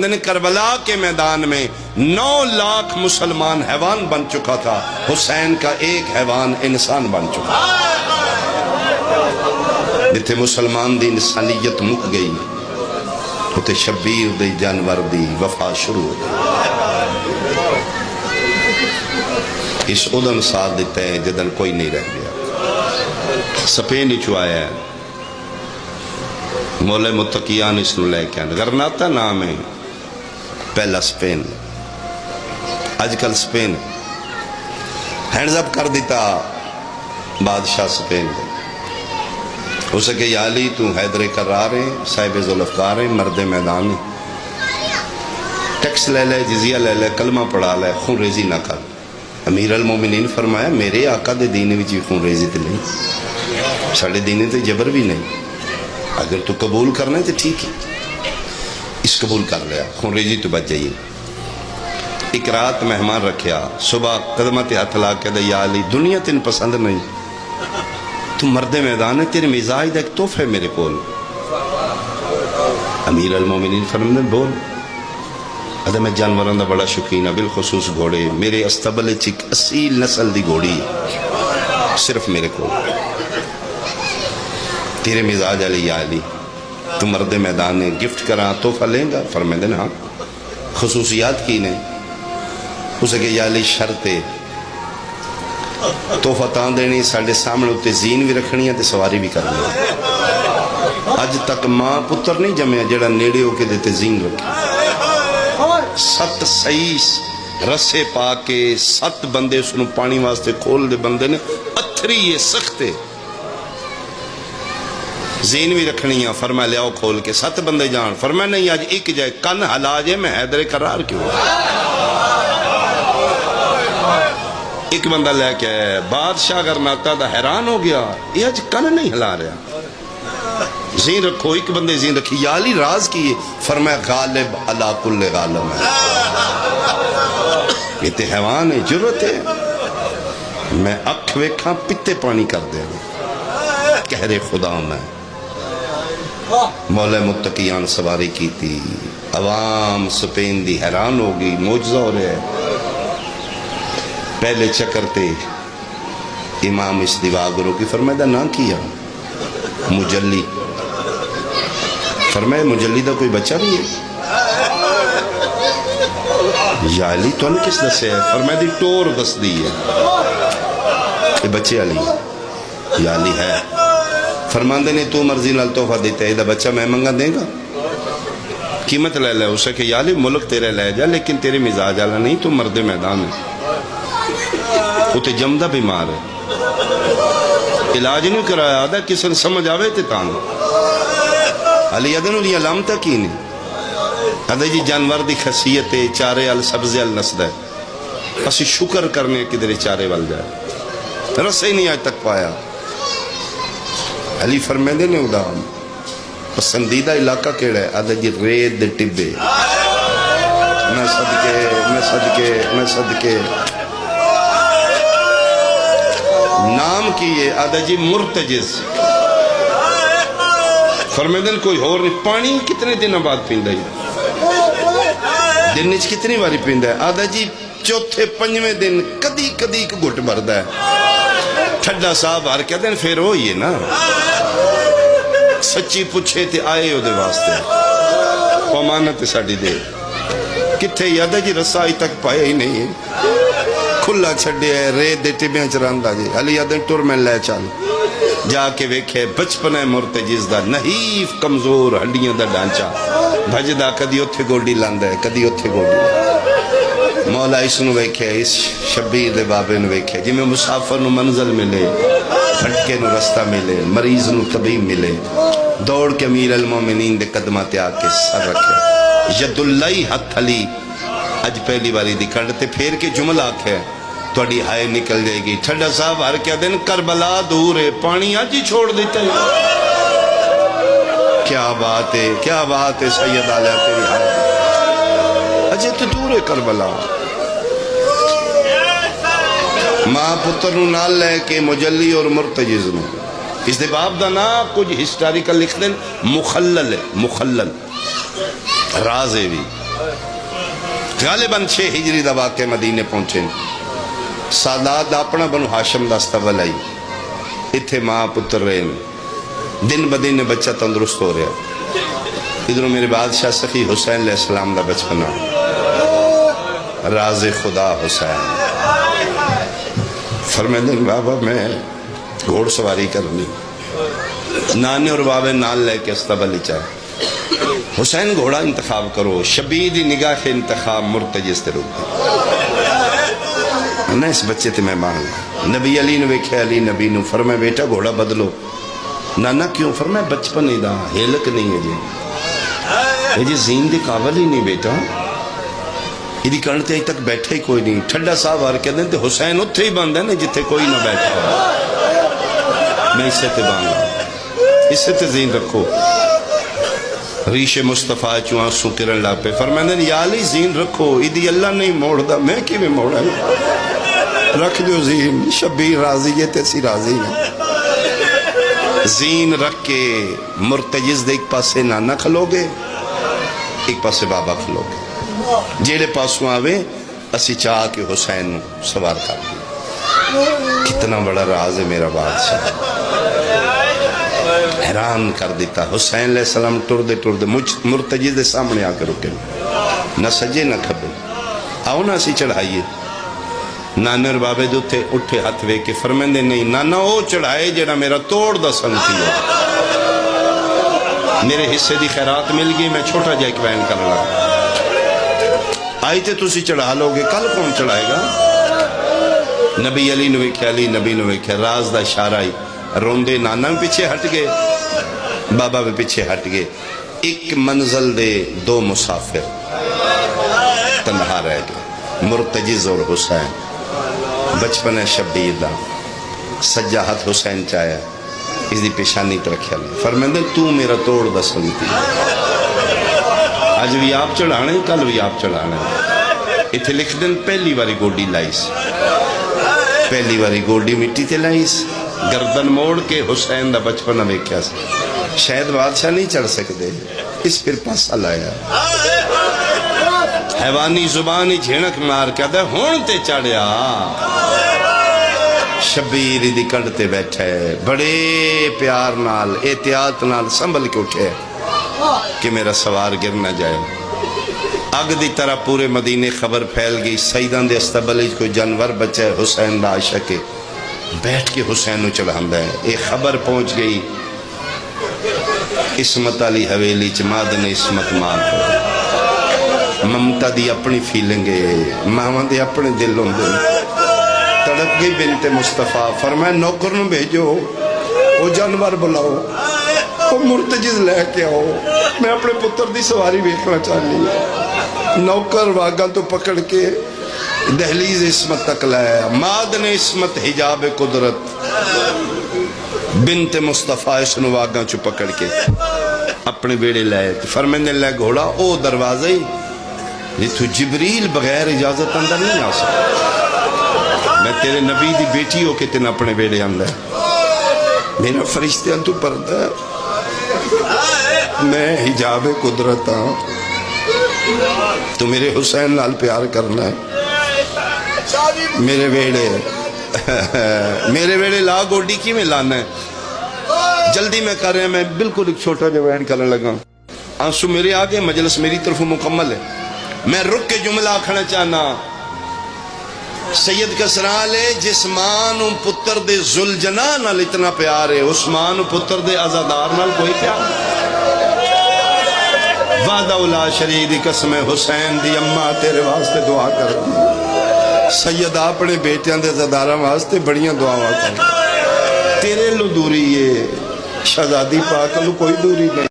کربلا کے میدان میں 9 لاکھ مسلمان حیوان بن چکا تھا، حسین کا ایک حیوان انسان بن چکا۔ جتھے مسلمان دی انسانیت مک گئی، اتھے شبیر دی جانور دی وفا شروع ہو گئی۔ اس ادن ساتھ دیتے ہیں جدن کوئی نہیں رہ گیا۔ سپین ہی چوایا ہے، مولا متقیان اس نے لے کے آنے غرناطہ نام ہے، پہلا سپین، آج کل سپین ہینڈز اپ کر دیتا بادشاہ سپین دے اسے کہ یا علی تو حیدر کرار ہیں، صاحب ذوالفقار ہیں، مرد میدان ہیں، ٹیکس لے لے، جزیہ لے لے، کلمہ پڑھا لے، خون ریزی نہ کر۔ امیر المومنین فرمایا میرے آقا دے دین وچ خون ریزی تے نہیں، ساڑھے دین تے جبر بھی نہیں، اگر تو قبول کرنا ہے تو ٹھیک ہے، اس قبول کر لیا، خون ریزی تو بچ جائیے۔ ایک رات مہمان رکھیا، صبح قدمت ہاتھ لا کے دے یا علی دنیا تین پسند نہیں، تو مرد میدان ہے، تیرے مزاج دا ایک تحفہ ہے میرے کول۔ امیر المومنین فرماتے بول۔ ادھا میں جانوروں دا بڑا شکین ہے، بالخصوص گھوڑے، میرے استبل چک اصیل نسل دی گھوڑی ہے، صرف میرے کول۔ تیرے مزاج علی یا علی تو مرد میدان نے گفٹ کرا تحفہ لیں گا؟ فرمائے دینا ہاں۔ خصوصیات کی نے اسے کہ یا علی شرط ہے، تحفہ تاں دینی ساڑھے سامنے ہوتے زین بھی رکھنی ہے تے سواری بھی کرنی ہے۔ آج تک ماں پتر نہیں جمعہ جڑا نیڑے ہو کے دیتے زین رکھی۔ 7 سائیس رسے پا کے 7 بندے سنو پانی واسطے کھول دے بندے نے اتھری یہ سختے زین بھی رکھنی ہے، فرمایا لے آؤ کھول کے، 7 بندے جان، فرمایا نہیں آج ایک جائے کن حلا جائے میں حیدر کرار کیوں۔ ایک بندہ لے کے بادشاہ غرناطہ دا حیران ہو گیا، یہ آج کن نہیں ہلا رہا، زین رکھو۔ ایک بندے زین رکھی، یا علی راز کیے، فرمایا غالب علا کل غالب ہے، یہ تے حیوان ہے، جرت ہے، میں اکھ ویکھاں پتے پانی کر دے کہرے خدا میں۔ مولا متقیان سواری کی تھی، عوام سپین دی حیران ہوگی، معجزہ ہو رہے ہیں۔ پہلے چکر تے امام اس دیوا گرو کی فرمائدہ نہ کیا مجلی، فرمائے مجلی دا کوئی بچہ بھی ہے؟ یا علی تو انہیں کس دسے ہے؟ فرمائے دی ٹور دس دی ہے، یہ بچے علی یا علی ہے۔ فرماندے نے تو مرضی نال تحفہ دیتے ہے، دا بچہ میں منگا دیں گا، قیمت لے لے اسے کہ یا علی ملک تیرے لے جا، لیکن تیرے مزاج آلا نہیں، تو مرد میدان ہے، وہ تے جمدہ بیمار ہے، علاج نہیں کرایا، آدھا کسی نے سمجھ آوے تے تانا۔ علی ادن علی علامتہ کی نہیں، آدھا جی جانور دی خصیت ہے، چارے ال سبزے ال نسد ہے، اسی شکر کرنے کدھر چارے وال جائے، رسے نہیں آج تک پایا۔ علی فرمیدے نے ادا پسندیدہ علاقہ کیڑا ہے؟ آدھا جی ریت دے ٹبے، میں صدقے نام کیے، آدھا جی مرتجز۔ فرمیدن کوئی اور نہیں، پانی کتنے دن بعد پیندہ ہے؟ دن نیچ کتنی باری پیندہ ہے؟ آدھا جی چوتھے 5ویں دن کدی کدی کو گھٹ بردہ ہے، ٹھڈا صاحب ہر کہتے ہیں پھر ہوئی ہے نا، سچی پوچھے تے آئے ہو دے واسطے، پامانت ساڑی دے کتھے یادہ جی رسائی تک پایا ہی نہیں ہے، کھلا چھڑے ہے، ریت دے ٹبیاں چراندہ جی۔ علی یادہ ٹور میں لے چال جا کے ویکھے بچپن مرتجز دا نحیف کمزور ہڈیاں دا ڈانچا بھجدہ، کدی اتھے گوڑی لاندہ ہے، کدی اتھے گوڑی۔ مولا اس نو ویکھے، اس شبیر دے بابے نو ویکھے، جی میں مسافر نو منزل ملے، بھٹکے نو رستہ ملے، مریض نو طبیب ملے، دوڑ کے امیر المومنین دے قدمہ تے آکے سر رکھے، ید اللہ ہتھ علی، اج پہلی والی دی کھڑتے پھیر کے جملہ آکھے، توڑی ہائے نکل جائے گی۔ ٹھڈا صاحب ہر کیا دن کربلا دور ہے، پانی آج ہی چھوڑ دیتا ہے۔ کیا بات ہے، کیا بات ہے سید علیہ تیری ہائے، اجے تو دور ہے کربلا۔ ماں پتر نو نال لے کے مجلی اور مرتجز نو، اس دے باب دا نا کچھ ہسٹاریکل لکھ دیں، مخلل ہے، مخلل راز ہے بھی غالباً 6 ہجری دا واقع مدینے پہنچے سادات اپنا بنو ہاشم دا استبل آئی اتھے ماں پتر رہے دن بدن بچہ تندرست ہو رہا ادھروں میرے بادشاہ سخی حسین علیہ السلام دا بچپنا راز خدا حسین فرمائے دن بابا میں گھوڑ سواری کرنی نانے اور بابے نال لے کے استبل چاہے حسین گھوڑا انتخاب کرو شبیر دی نگاہ انتخاب مرتجز تے روک نہ اس بچے تے میں مانگ نبی علی نے ویکھے علی نبی نے فرمائے بیٹا گھوڑا بدلو نانا کیوں فرمائے بچپن ہی دا ہیلک نہیں ہے جی یہ جی زین دی قابل ہی نہیں بیٹا یہ دی کرنتے ہی تک بیٹھے ہی کوئی نہیں ٹھڈا صاحب آر کہتے ہیں حسین اتھے ہی باندھ ہے نا جتے کوئی نہ بیٹھا میں اسے تے باندھا اسے تے زین رکھو ریش مصطفیٰ چو آنسو کرن لا پہ فرمائے دن یا علی زین رکھو ایدی اللہ نہیں موڑ دا میں کی میں موڑا رکھ دو زین شبیر راضی یہ تیسی راضی ہے زین رکھ کے مرتجز دے ایک پاسے نانا کھلو گے ایک پاسے بابا کھلو گے جیڑے پاسوں آوے اسی چاہ کے حسین سوار کر دیا کتنا بڑا راز ہے میرا بادشاہ حیران کر دیتا حسین علیہ السلام ٹر دے مرتجز دے سامنے آ کے رکے نہ سجے نہ کھبے آؤ نہ اسی چڑھائیے نانے اور بابے دے اٹھے ہاتھ وے کے فرمیندے نہیں نانا او چڑھائے جڑا میرا توڑ دا سنتی ہو میرے حصے دی خیرات مل گئی میں چھوٹا جا ایک بیان کر رہا آئی تے تسی چڑھا لو گے کل کون چڑھائے گا نبی علی نوے علی نبی نوے راز دا اشارہ ہی روندے نانا بھی پیچھے ہٹ گئے بابا بھی پیچھے ہٹ گئے ایک منزل دے دو مسافر تنہا رہ گئے مرتجز اور حسین بچپن شبیر دا سجا ہاتھ حسین چاہیا اس دی پیشانی ترکھیا لے فرمیندے تو میرا توڑ دا سنتی آج بھی آپ چڑھانے کل بھی آپ چڑھانے اتھے لکھ دن پہلی باری گوڈی لائیس پہلی باری گوڈی مٹی تے لائیس گردن موڑ کے حسین دا بچپن میں کیا سے شاید بادشاہ نہیں چڑھ سکتے اس پھر پاسا لایا حیوانی زبانی جھینک مار کیا دے ہون تے چڑھیا شبیر دی کنڈتے بیٹھے بڑے پیار نال احتیاط نال سنبھل کے اٹھے کہ میرا سوار گر نہ جائے اگ دی طرح پورے مدینے خبر پھیل گئی سیدان دے استبل کوئی جانور بچے حسین دا عاشق بیٹھ کے حسین نو چڑھاندہ ہے ایک خبر پہنچ گئی اسمت علی حویلی چمادن اسمت مان ممتا دی اپنی فیلنگے ماما دی اپنے دل ہوندے تڑپ گئی بنت مصطفیٰ فرمائے نوکر نو بھیجو وہ جانور بلاؤ وہ مرتجز لے کے آؤ میں اپنے پتر دی سواری بیکھنا چاہنی نوکر واگا تو پکڑ کے دہلیز اسمت تک لایا مادن اسمت حجاب قدرت بنت مصطفیٰ اس نواگاں چو پکڑ کے اپنے بیڑے لائے فرمیندے لے گھوڑا او دروازے یہ تو جبریل بغیر اجازت اندر نہیں آ سکتا میں تیرے نبی دی بیٹی ہو کے تین اپنے بیڑے اندر میرا فرشتہ تو پردہ میں حجاب قدرت ہوں تو میرے حسین نال پیار کرنا ہے میرے ویڑے لا گوڈی کی میں لانا ہے جلدی میں کر رہے ہیں میں بالکل ایک چھوٹا جو بیان کرنے لگا آنسو میرے آگے مجلس میری طرف مکمل ہے میں رک کے جملہ آکھنا چاہنا سید کسرا لے جس ماں نو پتر دے زلجناہ نال اتنا پیار ہے اس ماں نو پتر دے عزادار نال کوئی پیار وعدہ اولا شریک دی قسم حسین دی اماں تیرے واسطے دعا کر سید اپنے بیٹیاں دے عزاداراں واسطے بڑیاں دعاواں کر تیرے لو دوری ہے شہزادی پاک لو کوئی دوری نہیں